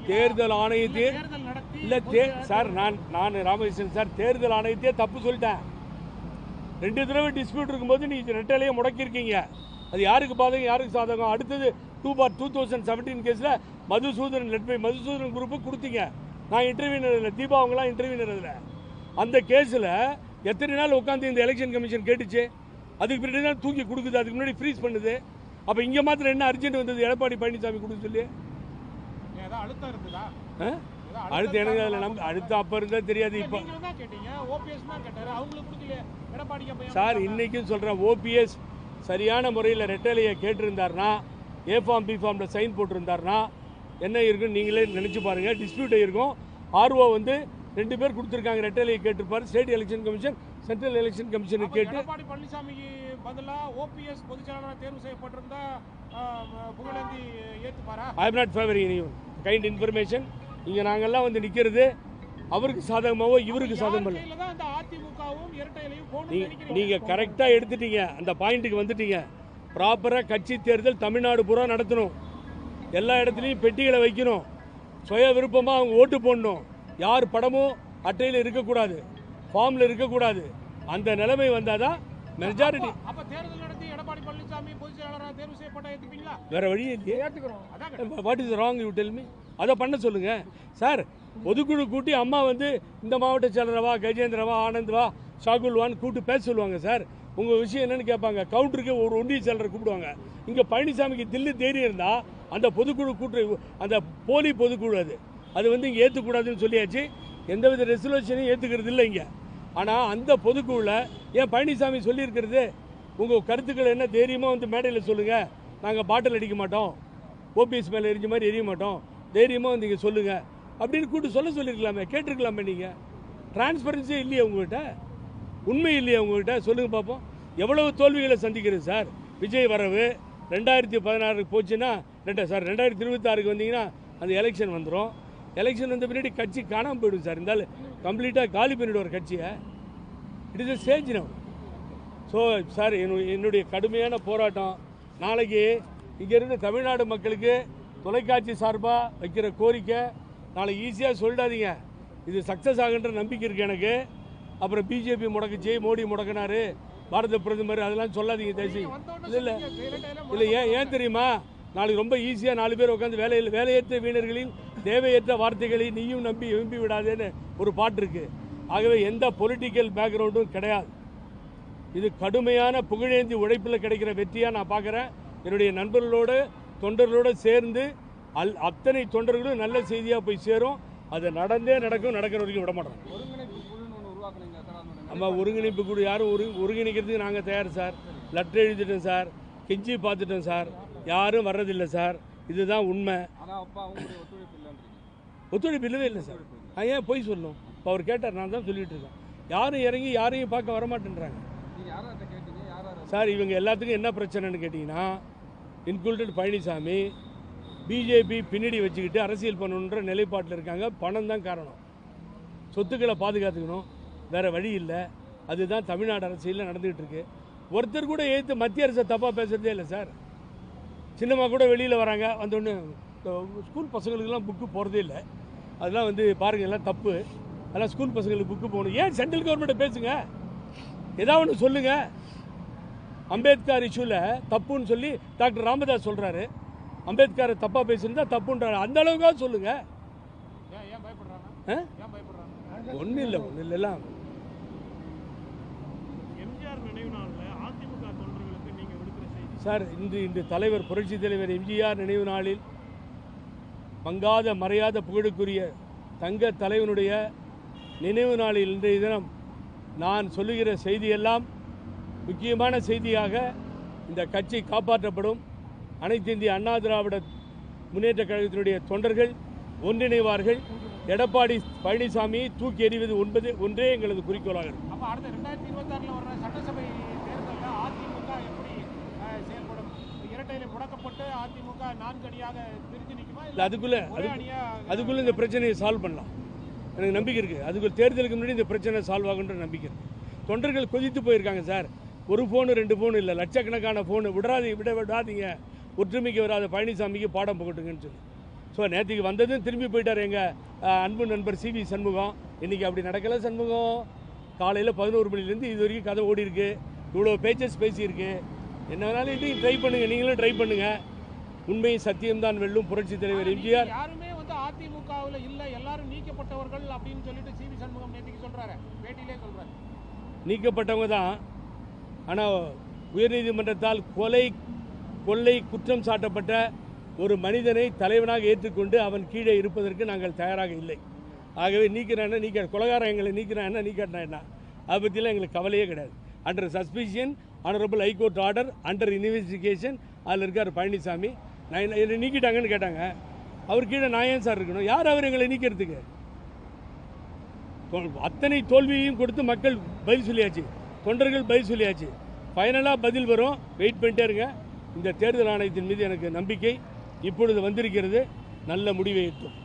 தேர்தல் ஆணையத்தையே இல்ல சார், நான் ராமகிருஷ்ணன் சார் தேர்தல் ஆணையத்தையே தப்பு சொல்லிட்டேன். 2 தடவை டிஸ்பியூட் இருக்கும்போது நீ ரெட்டலையே முடக்கியிருக்கீங்க. அது யாருக்கு பாதகம் யாருக்கு சாதகம்? அடுத்தது 2017 கேஸில் மதுசூதரன் லெட்பை மதுசூதரன் குரூப்பு கொடுத்தீங்க. நான் இன்டர்வியூனர் இல்லை, தீபா அவங்களாம் இன்டர்வியூனர் இல்லை. அந்த கேஸில் எத்தனை நாள் உட்காந்து இந்த எலெக்ஷன் கமிஷன் கேட்டுச்சு? அதுக்கு பின்னாடி தான் தூக்கி கொடுக்குது, அதுக்கு முன்னாடி ஃப்ரீஸ் பண்ணுது. அப்போ இங்கே மாத்திரம் என்ன அர்ஜென்ட் வந்தது எடப்பாடி பழனிசாமி கொடுக்க சொல்லி? அடுத்து எனக்கு அதில் அடுத்து அப்போ இருந்தால் தெரியாது. இப்போ சார் இன்னைக்கும் சொல்கிறேன், ஓபிஎஸ் சரியான முறையில் ரெட்டலையை கேட்டிருந்தார்னா, ஏ ஃபார்ம் பி ஃபார்மில் சைன் போட்டிருந்தார்னா என்ன இருக்குன்னு நீங்களே நினச்சி பாருங்கள். டிஸ்பியூட் இருக்கும். ஆர்ஓ வந்து 2 பேர் கொடுத்துருக்காங்க, ரெட்டலையை கேட்டிருப்பார். State election commission central election கமிஷனுக்கு கேட்டு எடப்பாடி பழனிசாமிக்கு பதிலாக ஓபிஎஸ் பொதுச்செயலாளராக தேர்வு செய்யப்பட்டிருந்தா புகழேந்தி ஏற்றுப்பாரா? I am not favouring any kind information. இங்கே நாங்கள்லாம் வந்து நிற்கிறது அவருக்கு சாதகமாவோ இவருக்கு சாதகமல்ல. நீங்கள் கரெக்டாக எடுத்துட்டீங்க, அந்த பாயிண்ட்டுக்கு வந்துட்டீங்க. ப்ராப்பராக கட்சி தேர்தல் தமிழ்நாடு பூரா நடத்தணும். எல்லா இடத்துலையும் பெட்டிகளை வைக்கணும். சுய விருப்பமாக அவங்க ஓட்டு போடணும். யார் படமும் அட்டையில் இருக்கக்கூடாது, ஃபார்மில் இருக்கக்கூடாது. அந்த நிலைமை வந்தால் தான் மெஜாரிட்டி. வேற வழி இல்லையே. What is wrong you tell me? அதை பண்ண சொல்லுங்க சார். பொதுக்குழு கூட்டி அம்மா வந்து இந்த மாவட்ட செயலரவா, கஜேந்திரவா, ஆனந்த்வா, ஷாகுல்வான்னு கூட்டு பேச சொல்லுவாங்க சார். உங்கள் விஷயம் என்னன்னு கேட்பாங்க. கவுண்டருக்கு ஒரு ஒன்றிய செயலரை கூப்பிடுவாங்க. இங்கே பழனிசாமிக்கு தில்லு தைரியம் இருந்தால் அந்த பொதுக்குழு கூட்டு அந்த போலி பொதுக்குழு அது வந்து இங்கே ஏற்றுக்கூடாதுன்னு சொல்லியாச்சு. எந்தவித ரெசல்யூஷனையும் ஏற்றுக்கிறது இல்லை இங்கே. ஆனால் அந்த பொதுக்குழுவில் ஏன் பழனிசாமி சொல்லியிருக்கிறது, உங்கள் கருத்துக்கள் என்ன தைரியமாக வந்து மேடையில் சொல்லுங்கள், நாங்கள் பாட்டில் அடிக்க மாட்டோம், ஓபிஎஸ் மேலே எரிஞ்ச மாதிரி எரிய மாட்டோம், தைரியமாக வந்து இங்கே சொல்லுங்கள் அப்படின்னு கூட்டு சொல்லியிருக்கலாமே, கேட்டிருக்கலாமே. நீங்கள் டிரான்ஸ்பரன்சியே இல்லையே உங்கள்கிட்ட, உண்மை இல்லையே உங்கள்கிட்ட? சொல்லுங்கள் பார்ப்போம். எவ்வளவு தோல்விகளை சந்திக்கிறது சார். விஜய் வரவு 2016 போச்சுன்னா சார் 2026 வந்தீங்கன்னா அந்த எலெக்ஷன் வந்துடும். எலெக்ஷன் வந்த பின்னாடி கட்சி காணாமல் போயிடும் சார். இருந்தாலும் கம்ப்ளீட்டாக காலி பண்ணிவிடுவார் கட்சியை. It is a stage now. So sir என்னுடைய கடுமையான போராட்டம் நாளைக்கு இங்கேருந்து தமிழ்நாடு மக்களுக்கு தொலைக்காட்சி சார்பாக வைக்கிற கோரிக்கை, நாளைக்கு ஈஸியாக சொல்லிடாதீங்க. இது சக்ஸஸ் ஆகுன்ற நம்பிக்கை இருக்குது எனக்கு. அப்புறம் பிஜேபி முடக்குச்சு, மோடி முடக்கினாரு, பாரத பிரதமர், அதெல்லாம் சொல்லாதீங்க தேசி. இல்லை ஏன் தெரியுமா? நாளைக்கு ரொம்ப ஈஸியாக 4 பேர் உட்காந்து வேலையற்ற வீணர்களின் தேவையற்ற வார்த்தைகளை நீயும் நம்பி விடாதேன்னு ஒரு பாட்டு இருக்குது. ஆகவே எந்த பொலிட்டிக்கல் பேக்ரவுண்டும் கிடையாது. இது கடுமையான புகழேந்தி உழைப்பில் கிடைக்கிற வெற்றியாக நான் பார்க்குறேன். என்னுடைய நண்பர்களோடு தொண்டர்களோடு சேர்ந்து அத்தனை தொண்டர்களும் நல்ல செய்தியாக போய் சேரும். அது நடக்கும், நடக்கிற வரைக்கும் விட மாட்டோம். நம்ம ஒருங்கிணைப்பு குழு யாரும் ஒருங்கிணைக்கிறதுக்கு நாங்கள் தயார் சார். லெட்டர் எழுதிட்டோம் சார், கெஞ்சி பார்த்துட்டோம் சார், யாரும் வர்றதில்லை சார். இதுதான் உண்மை. ஒத்துழைப்பு இல்லவே இல்லை சார். நான் ஏன் போய் சொல்லணும்? இப்போ அவர் கேட்டார், நான் தான் சொல்லிட்டு இருக்கேன். யாரும் இறங்கி யாரையும் பார்க்க வரமாட்டேன்றாங்க சார். இவங்க எல்லாத்துக்கும் என்ன பிரச்சனைன்னு கேட்டிங்கன்னா, இன்க்ளூடட் பழனிசாமி பிஜேபி பின்னாடி வச்சுக்கிட்டு அரசியல் பண்ணணுன்ற நிலைப்பாட்டில் இருக்காங்க. பணம் தான் காரணம். சொத்துக்களை பாதுகாத்துக்கணும், வேறு வழி இல்லை. அதுதான் தமிழ்நாடு அரசியலில் நடந்துகிட்டு இருக்கு. ஒருத்தர் கூட ஏற்று மத்திய அரசை தப்பாக பேசுகிறதே இல்லை சார். சின்னம்மா கூட வெளியில் வராங்க, வந்தோடனே ஸ்கூல் பசங்களுக்கெல்லாம் புக்கு போகிறதே இல்லை. அதெல்லாம் வந்து பாருங்கள், எல்லாம் தப்பு. அதெல்லாம் ஸ்கூல் பசங்களுக்கு புக்கு போகணும். ஏன் சென்ட்ரல் கவர்மெண்ட்டை பேசுங்க, ஏதாவது ஒன்று சொல்லுங்கள். அம்பேத்கர் இஷ்யூவில் தப்புன்னு சொல்லி டாக்டர் ராமதாஸ் சொல்கிறாரு. அம்பேத்கரை தப்பாக பேசியிருந்தா தப்புன்றாரு. அந்த அளவுக்காக சொல்லுங்கள். ஒன்றும் இல்லைலாம். சார், இன்று தலைவர் புரட்சி தலைவர் எம்ஜிஆர் நினைவு நாளில் மங்காத மறையாத புகழுக்குரிய தங்க தலைவனுடைய நினைவு நாளில் இன்றைய தினம் நான் சொல்லுகிற செய்தியெல்லாம் முக்கியமான செய்தியாக இந்த கட்சி காப்பாற்றப்படும். அனைத்து இந்திய அண்ணா திராவிட முன்னேற்ற கழகத்தினுடைய தொண்டர்கள் ஒன்றிணைவார்கள். எடப்பாடி பழனிசாமியை தூக்கி எறிவது ஒன்றே எங்களது குறிக்கோளாக இருக்கும். அதுக்குள்ள இந்த பிரச்சனையை சால்வ் பண்ணலாம். எனக்கு நம்பிக்கை இருக்குது. அதுக்குள்ள தேர்தலுக்கு முன்னாடி இந்த பிரச்சனை சால்வ் ஆகுன்ற நம்பிக்கை இருக்குது. தொண்டர்கள் கொதித்து போயிருக்காங்க சார். 1 ஃபோனு 2 ஃபோனு இல்லை, லட்சக்கணக்கான ஃபோனு. விடாதீங்க. ஒற்றுமைக்கு வராத பழனிசாமிக்கு பாடம் புகட்டுங்கன்னு சொல்லி. ஸோ நேற்றுக்கு வந்ததும் திரும்பி போயிட்டார் எங்கள் அன்பு நண்பர் சிவி சண்முகம். இன்றைக்கி அப்படி நடக்கலை சண்முகம். காலையில் 11 மணிலேருந்து இது வரைக்கும் கதை ஓடி இருக்கு. இவ்வளோ பேச்சஸ் பேசியிருக்கு. என்ன வேணாலும் இதையும் ட்ரை பண்ணுங்கள், நீங்களும் ட்ரை பண்ணுங்கள். உண்மையும் சத்தியம்தான் வெல்லும். புரட்சி தலைவர் எம்ஜிஆர் யாருமே வந்து அதிமுகவில் இல்லை, எல்லாரும் நீக்கப்பட்டவர்கள் அப்படின்னு சொல்லிட்டு சிவி சண்முகம் நேற்றுக்கு சொல்கிறாரு, பேட்டியிலே சொல்கிறாரு. நீக்கப்பட்டவங்க தான். ஆனால் உயர்நீதிமன்றத்தால் கொள்ளை குற்றம் சாட்டப்பட்ட ஒரு மனிதனை தலைவனாக ஏற்றுக்கொண்டு அவன் கீழே இருப்பதற்கு நாங்கள் தயாராக இல்லை. ஆகவே நீக்கிறான்னா நீக்க, கொலகாரம் எங்களை நீக்கிறான்னா நீக்கட்டா என்ன, அதை பற்றிலாம் எங்களுக்கு கவலையே கிடையாது. Under suspicion, honourable high court order, under investigation, அதில் இருக்கார் பழனிசாமி. நான் என்னை நீக்கிட்டாங்கன்னு கேட்டாங்க. அவர் கீழே நான் ஏன் சார் இருக்கணும்? யார் அவர் எங்களை நீக்கிறதுக்கு? அத்தனை தோல்வியையும் கொடுத்து மக்கள் பதில் சொல்லியாச்சு, தொண்டர்கள் பதில் சொல்லியாச்சு. ஃபைனலாக பதில் வரும், வெயிட் பண்ணிட்டே இருங்க. இந்த தேர்தல் ஆணையத்தின் மீது எனக்கு நம்பிக்கை இப்பொழுது வந்திருக்கிறது. நல்ல முடிவை எட்டும்.